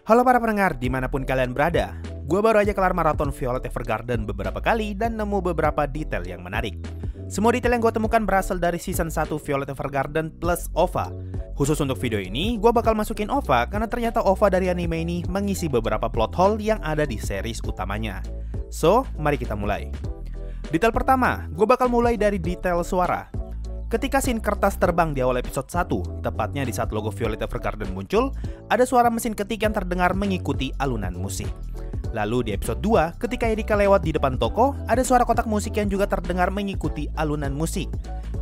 Halo para pendengar, dimanapun kalian berada. Gue baru aja kelar maraton Violet Evergarden beberapa kali dan nemu beberapa detail yang menarik. Semua detail yang gue temukan berasal dari season 1 Violet Evergarden plus OVA. Khusus untuk video ini, gue bakal masukin OVA karena ternyata OVA dari anime ini mengisi beberapa plot hole yang ada di series utamanya. So, mari kita mulai. Detail pertama, gue bakal mulai dari detail suara. Ketika scene kertas terbang di awal episode 1, tepatnya di saat logo Violet Evergarden muncul, ada suara mesin ketik yang terdengar mengikuti alunan musik. Lalu di episode 2, ketika Erika lewat di depan toko, ada suara kotak musik yang juga terdengar mengikuti alunan musik.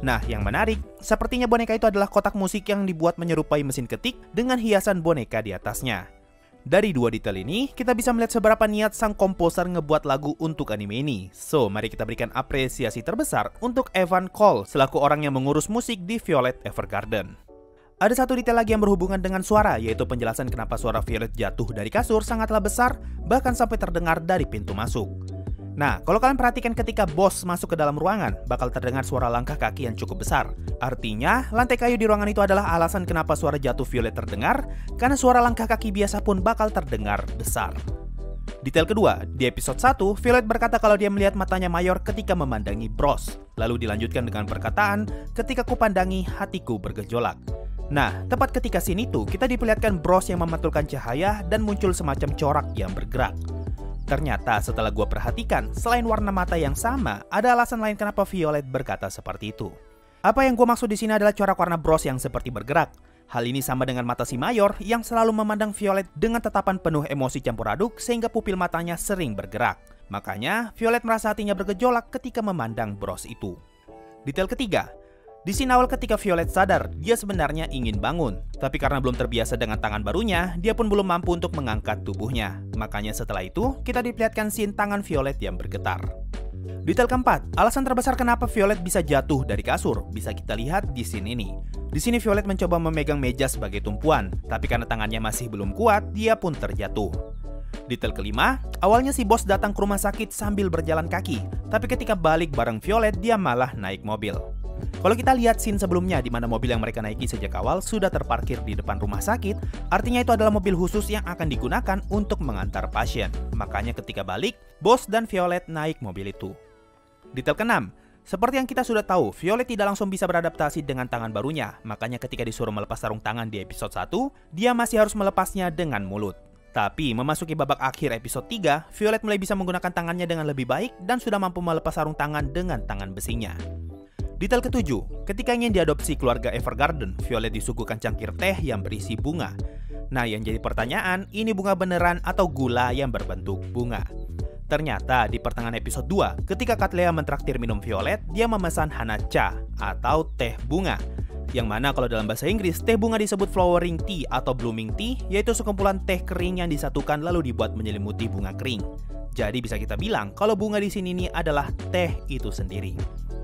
Nah, yang menarik, sepertinya boneka itu adalah kotak musik yang dibuat menyerupai mesin ketik dengan hiasan boneka di atasnya. Dari dua detail ini, kita bisa melihat seberapa niat sang komposer ngebuat lagu untuk anime ini. So, mari kita berikan apresiasi terbesar untuk Evan Cole selaku orang yang mengurus musik di Violet Evergarden. Ada satu detail lagi yang berhubungan dengan suara, yaitu penjelasan kenapa suara Violet jatuh dari kasur sangatlah besar, bahkan sampai terdengar dari pintu masuk. Nah, kalau kalian perhatikan ketika bos masuk ke dalam ruangan, bakal terdengar suara langkah kaki yang cukup besar. Artinya, lantai kayu di ruangan itu adalah alasan kenapa suara jatuh Violet terdengar, karena suara langkah kaki biasa pun bakal terdengar besar. Detail kedua, di episode 1, Violet berkata kalau dia melihat matanya Mayor ketika memandangi Bros. Lalu dilanjutkan dengan perkataan, ketika kupandangi hatiku bergejolak. Nah, tepat ketika scene itu, kita diperlihatkan Bros yang memantulkan cahaya dan muncul semacam corak yang bergerak. Ternyata setelah gue perhatikan, selain warna mata yang sama, ada alasan lain kenapa Violet berkata seperti itu. Apa yang gue maksud di sini adalah corak warna Bros yang seperti bergerak. Hal ini sama dengan mata si Mayor yang selalu memandang Violet dengan tatapan penuh emosi campur aduk sehingga pupil matanya sering bergerak. Makanya, Violet merasa hatinya bergejolak ketika memandang Bros itu. Detail ketiga. Di scene awal ketika Violet sadar, dia sebenarnya ingin bangun. Tapi karena belum terbiasa dengan tangan barunya, dia pun belum mampu untuk mengangkat tubuhnya. Makanya setelah itu, kita diperlihatkan scene tangan Violet yang bergetar. Detail keempat, alasan terbesar kenapa Violet bisa jatuh dari kasur, bisa kita lihat di scene ini. Di sini Violet mencoba memegang meja sebagai tumpuan, tapi karena tangannya masih belum kuat, dia pun terjatuh. Detail kelima, awalnya si bos datang ke rumah sakit sambil berjalan kaki, tapi ketika balik bareng Violet, dia malah naik mobil. Kalau kita lihat scene sebelumnya di mana mobil yang mereka naiki sejak awal sudah terparkir di depan rumah sakit, artinya itu adalah mobil khusus yang akan digunakan untuk mengantar pasien. Makanya ketika balik, Bos dan Violet naik mobil itu. Detail keenam, seperti yang kita sudah tahu, Violet tidak langsung bisa beradaptasi dengan tangan barunya. Makanya ketika disuruh melepas sarung tangan di episode 1, dia masih harus melepasnya dengan mulut. Tapi memasuki babak akhir episode 3, Violet mulai bisa menggunakan tangannya dengan lebih baik dan sudah mampu melepas sarung tangan dengan tangan besinya. Detail ketujuh, ketika ingin diadopsi keluarga Evergarden, Violet disuguhkan cangkir teh yang berisi bunga. Nah, yang jadi pertanyaan, ini bunga beneran atau gula yang berbentuk bunga? Ternyata di pertengahan episode 2, ketika Katlea mentraktir minum Violet, dia memesan hanacha atau teh bunga. Yang mana kalau dalam bahasa Inggris, teh bunga disebut flowering tea atau blooming tea, yaitu sekumpulan teh kering yang disatukan lalu dibuat menyelimuti bunga kering. Jadi bisa kita bilang kalau bunga di sini ini adalah teh itu sendiri.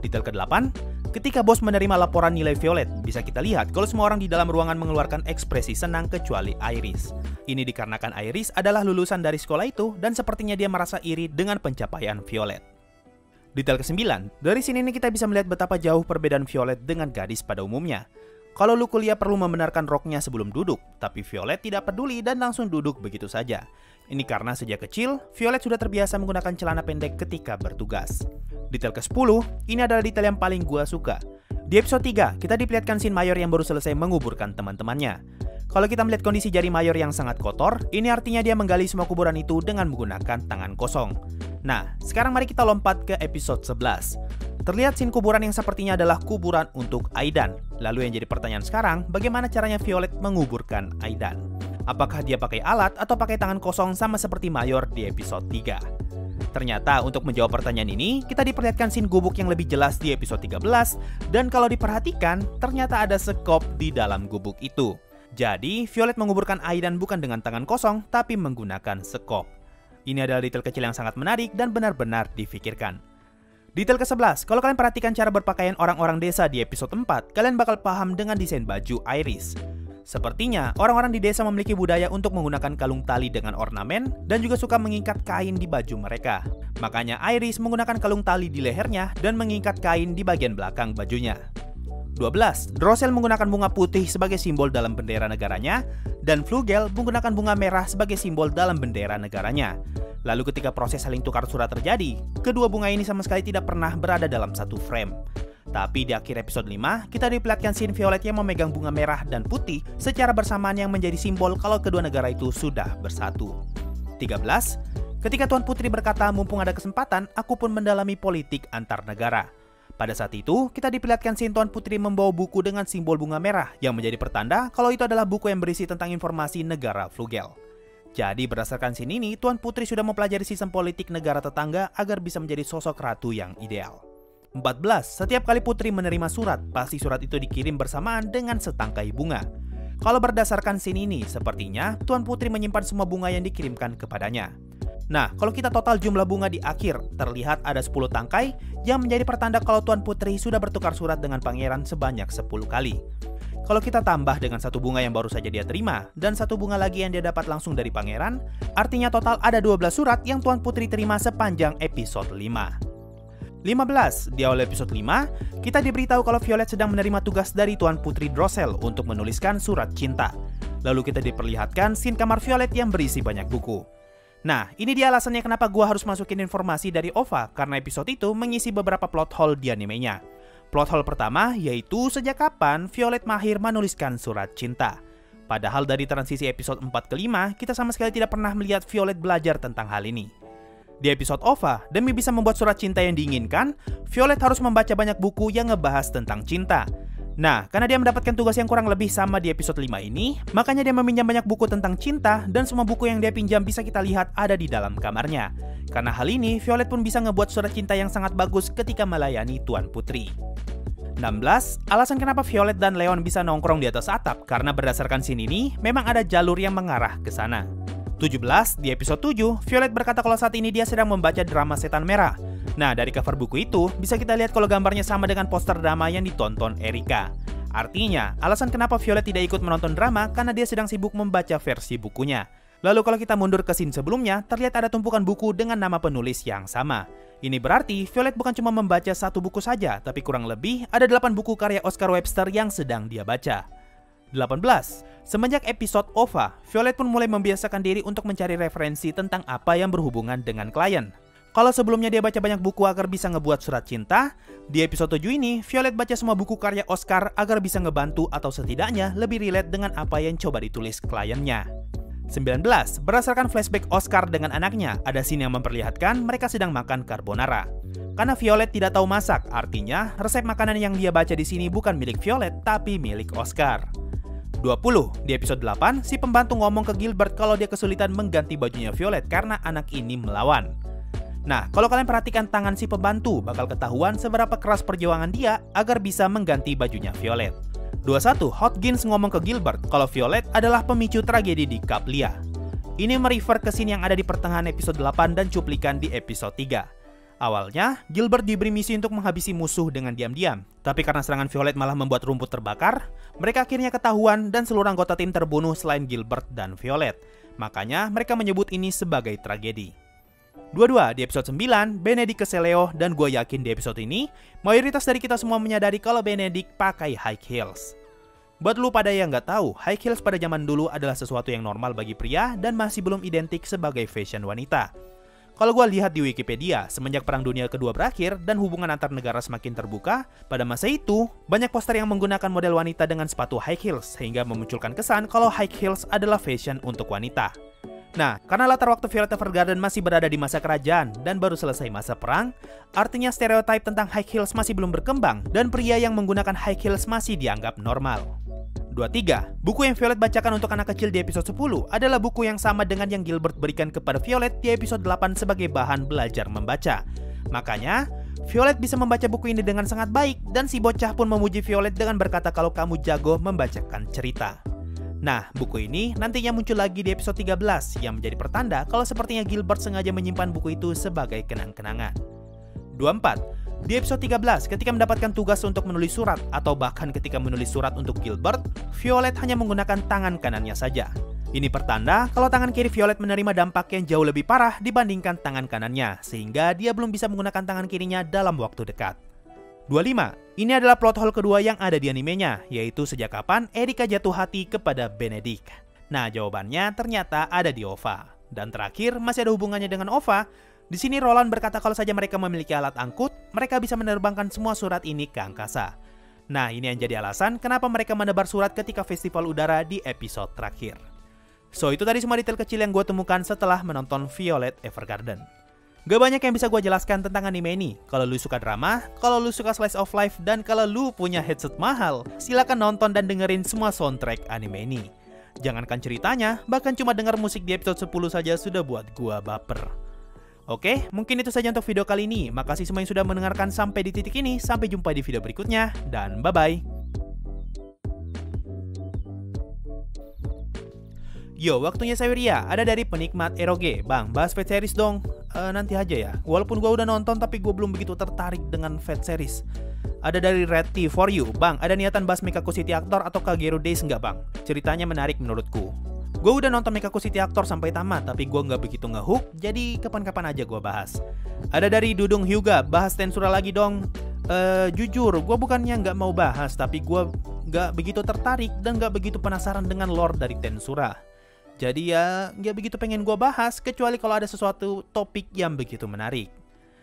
Detail ke-8, ketika bos menerima laporan nilai Violet, bisa kita lihat kalau semua orang di dalam ruangan mengeluarkan ekspresi senang kecuali Iris. Ini dikarenakan Iris adalah lulusan dari sekolah itu dan sepertinya dia merasa iri dengan pencapaian Violet. Detail ke-9, dari sini ini kita bisa melihat betapa jauh perbedaan Violet dengan gadis pada umumnya. Kalau lu kuliah perlu membenarkan roknya sebelum duduk, tapi Violet tidak peduli dan langsung duduk begitu saja. Ini karena sejak kecil, Violet sudah terbiasa menggunakan celana pendek ketika bertugas. Detail ke-10, ini adalah detail yang paling gua suka. Di episode 3, kita diperlihatkan scene Mayor yang baru selesai menguburkan teman-temannya. Kalau kita melihat kondisi jari Mayor yang sangat kotor, ini artinya dia menggali semua kuburan itu dengan menggunakan tangan kosong. Nah, sekarang mari kita lompat ke episode 11. Terlihat scene kuburan yang sepertinya adalah kuburan untuk Aidan. Lalu yang jadi pertanyaan sekarang, bagaimana caranya Violet menguburkan Aidan? Apakah dia pakai alat atau pakai tangan kosong sama seperti Mayor di episode 3? Ternyata untuk menjawab pertanyaan ini, kita diperlihatkan scene gubuk yang lebih jelas di episode 13, dan kalau diperhatikan, ternyata ada sekop di dalam gubuk itu. Jadi, Violet menguburkan Aidan bukan dengan tangan kosong, tapi menggunakan sekop. Ini adalah detail kecil yang sangat menarik dan benar-benar difikirkan. Detail ke-11, kalau kalian perhatikan cara berpakaian orang-orang desa di episode 4, kalian bakal paham dengan desain baju Iris. Sepertinya, orang-orang di desa memiliki budaya untuk menggunakan kalung tali dengan ornamen dan juga suka mengikat kain di baju mereka. Makanya Iris menggunakan kalung tali di lehernya dan mengikat kain di bagian belakang bajunya. 12. Drossel menggunakan bunga putih sebagai simbol dalam bendera negaranya, dan Flugel menggunakan bunga merah sebagai simbol dalam bendera negaranya. Lalu ketika proses saling tukar surat terjadi, kedua bunga ini sama sekali tidak pernah berada dalam satu frame. Tapi di akhir episode 5, kita diperlihatkan scene Violet yang memegang bunga merah dan putih secara bersamaan yang menjadi simbol kalau kedua negara itu sudah bersatu. 13. Ketika Tuan Putri berkata, mumpung ada kesempatan, aku pun mendalami politik antar negara. Pada saat itu, kita diperlihatkan scene Tuan Putri membawa buku dengan simbol bunga merah yang menjadi pertanda kalau itu adalah buku yang berisi tentang informasi negara Flugel. Jadi berdasarkan scene ini, Tuan Putri sudah mempelajari sistem politik negara tetangga agar bisa menjadi sosok ratu yang ideal. 14. Setiap kali Putri menerima surat, pasti surat itu dikirim bersamaan dengan setangkai bunga. Kalau berdasarkan scene ini, sepertinya Tuan Putri menyimpan semua bunga yang dikirimkan kepadanya. Nah, kalau kita total jumlah bunga di akhir, terlihat ada 10 tangkai yang menjadi pertanda kalau Tuan Putri sudah bertukar surat dengan pangeran sebanyak 10 kali. Kalau kita tambah dengan satu bunga yang baru saja dia terima, dan satu bunga lagi yang dia dapat langsung dari pangeran, artinya total ada 12 surat yang Tuan Putri terima sepanjang episode 5. 15. Di awal episode 5, kita diberitahu kalau Violet sedang menerima tugas dari Tuan Putri Drossel untuk menuliskan surat cinta. Lalu kita diperlihatkan scene kamar Violet yang berisi banyak buku. Nah, ini dia alasannya kenapa gua harus masukin informasi dari OVA, karena episode itu mengisi beberapa plot hole di animenya. Plot hole pertama yaitu sejak kapan Violet mahir menuliskan surat cinta. Padahal dari transisi episode 4 ke 5, kita sama sekali tidak pernah melihat Violet belajar tentang hal ini. Di episode OVA, demi bisa membuat surat cinta yang diinginkan, Violet harus membaca banyak buku yang ngebahas tentang cinta. Nah, karena dia mendapatkan tugas yang kurang lebih sama di episode 5 ini, makanya dia meminjam banyak buku tentang cinta, dan semua buku yang dia pinjam bisa kita lihat ada di dalam kamarnya. Karena hal ini, Violet pun bisa ngebuat surat cinta yang sangat bagus ketika melayani Tuan Putri. 16. Alasan kenapa Violet dan Leon bisa nongkrong di atas atap, karena berdasarkan scene ini, memang ada jalur yang mengarah ke sana. 17. Di episode 7, Violet berkata kalau saat ini dia sedang membaca drama Setan Merah. Nah, dari cover buku itu, bisa kita lihat kalau gambarnya sama dengan poster drama yang ditonton Erika. Artinya, alasan kenapa Violet tidak ikut menonton drama karena dia sedang sibuk membaca versi bukunya. Lalu kalau kita mundur ke scene sebelumnya, terlihat ada tumpukan buku dengan nama penulis yang sama. Ini berarti Violet bukan cuma membaca satu buku saja, tapi kurang lebih ada 8 buku karya Oscar Webster yang sedang dia baca. 18. Semenjak episode OVA, Violet pun mulai membiasakan diri untuk mencari referensi tentang apa yang berhubungan dengan klien. Kalau sebelumnya dia baca banyak buku agar bisa ngebuat surat cinta, di episode 7 ini, Violet baca semua buku karya Oscar agar bisa ngebantu atau setidaknya lebih relate dengan apa yang coba ditulis kliennya. 19. Berdasarkan flashback Oscar dengan anaknya, ada scene yang memperlihatkan mereka sedang makan carbonara. Karena Violet tidak tahu masak, artinya resep makanan yang dia baca di sini bukan milik Violet, tapi milik Oscar. 20. Di episode 8, si pembantu ngomong ke Gilbert kalau dia kesulitan mengganti bajunya Violet karena anak ini melawan. Nah, kalau kalian perhatikan tangan si pembantu, bakal ketahuan seberapa keras perjuangan dia agar bisa mengganti bajunya Violet. 21. Hodgins ngomong ke Gilbert kalau Violet adalah pemicu tragedi di Kaplia. Ini merefer ke scene yang ada di pertengahan episode 8 dan cuplikan di episode 3. Awalnya, Gilbert diberi misi untuk menghabisi musuh dengan diam-diam. Tapi karena serangan Violet malah membuat rumput terbakar, mereka akhirnya ketahuan dan seluruh anggota tim terbunuh selain Gilbert dan Violet. Makanya mereka menyebut ini sebagai tragedi. 22. Di episode 9, Benedict ke Seleo, dan gue yakin di episode ini, mayoritas dari kita semua menyadari kalau Benedict pakai high heels. Buat lu pada yang nggak tahu, high heels pada zaman dulu adalah sesuatu yang normal bagi pria dan masih belum identik sebagai fashion wanita. Kalau gue lihat di Wikipedia, semenjak Perang Dunia Kedua berakhir dan hubungan antar negara semakin terbuka, pada masa itu, banyak poster yang menggunakan model wanita dengan sepatu high heels, sehingga memunculkan kesan kalau high heels adalah fashion untuk wanita. Nah, karena latar waktu Violet Evergarden masih berada di masa kerajaan dan baru selesai masa perang, artinya stereotip tentang high heels masih belum berkembang dan pria yang menggunakan high heels masih dianggap normal. 23. Buku yang Violet bacakan untuk anak kecil di episode 10 adalah buku yang sama dengan yang Gilbert berikan kepada Violet di episode 8 sebagai bahan belajar membaca. Makanya, Violet bisa membaca buku ini dengan sangat baik dan si bocah pun memuji Violet dengan berkata kalau kamu jago membacakan cerita. Nah, buku ini nantinya muncul lagi di episode 13 yang menjadi pertanda kalau sepertinya Gilbert sengaja menyimpan buku itu sebagai kenang-kenangan. 24. Di episode 13, ketika mendapatkan tugas untuk menulis surat atau bahkan ketika menulis surat untuk Gilbert, Violet hanya menggunakan tangan kanannya saja. Ini pertanda kalau tangan kiri Violet menerima dampak yang jauh lebih parah dibandingkan tangan kanannya, sehingga dia belum bisa menggunakan tangan kirinya dalam waktu dekat. 25. Ini adalah plot hole kedua yang ada di animenya, yaitu sejak kapan Erika jatuh hati kepada Benedict. Nah, jawabannya ternyata ada di OVA. Dan terakhir, masih ada hubungannya dengan OVA. Di sini Roland berkata kalau saja mereka memiliki alat angkut, mereka bisa menerbangkan semua surat ini ke angkasa. Nah, ini yang jadi alasan kenapa mereka menebar surat ketika festival udara di episode terakhir. So, itu tadi semua detail kecil yang gue temukan setelah menonton Violet Evergarden. Gak banyak yang bisa gue jelaskan tentang anime ini. Kalau lu suka drama, kalau lu suka slice of life, dan kalau lu punya headset mahal, silakan nonton dan dengerin semua soundtrack anime ini. Jangankan ceritanya, bahkan cuma denger musik di episode 10 saja sudah buat gua baper. Oke, mungkin itu saja untuk video kali ini. Makasih semua yang sudah mendengarkan sampai di titik ini. Sampai jumpa di video berikutnya, dan bye-bye. Yo, waktunya Saweria, ada dari penikmat eroge. Bang, bahas Fate series dong. Nanti aja ya. Walaupun gua udah nonton, tapi gua belum begitu tertarik dengan Fate series. Ada dari Red Tea for You. Bang, ada niatan bahas Mekaku City Actor atau Kagero Days nggak bang? Ceritanya menarik menurutku. Gue udah nonton Mekaku City Actor sampai tamat, tapi gue nggak begitu ngehook, jadi kapan-kapan aja gue bahas. Ada dari Dudung Hyuga, bahas Tensura lagi dong. Jujur, gue bukannya nggak mau bahas, tapi gue nggak begitu tertarik dan nggak begitu penasaran dengan lore dari Tensura. Jadi ya nggak begitu pengen gue bahas, kecuali kalau ada sesuatu topik yang begitu menarik.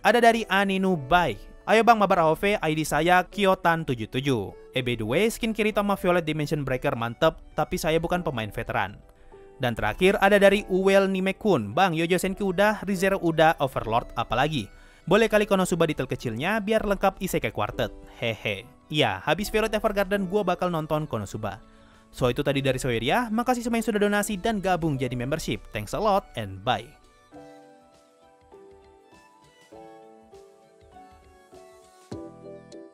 Ada dari Aninu Bai. Ayo bang mabar AOV, ID saya Kyotan77. By the way, skin Kirito sama Violet Dimension Breaker mantep, tapi saya bukan pemain veteran. Dan terakhir ada dari Uwel Nimekun. Bang, Yojo Senki udah, ReZero udah, Overlord apalagi. Boleh kali Konosuba detail kecilnya biar lengkap Isekai Quartet. Hehe. Iya, habis Violet Evergarden gua bakal nonton Konosuba. So itu tadi dari Saweria, makasih semua yang sudah donasi dan gabung jadi membership. Thanks a lot and bye.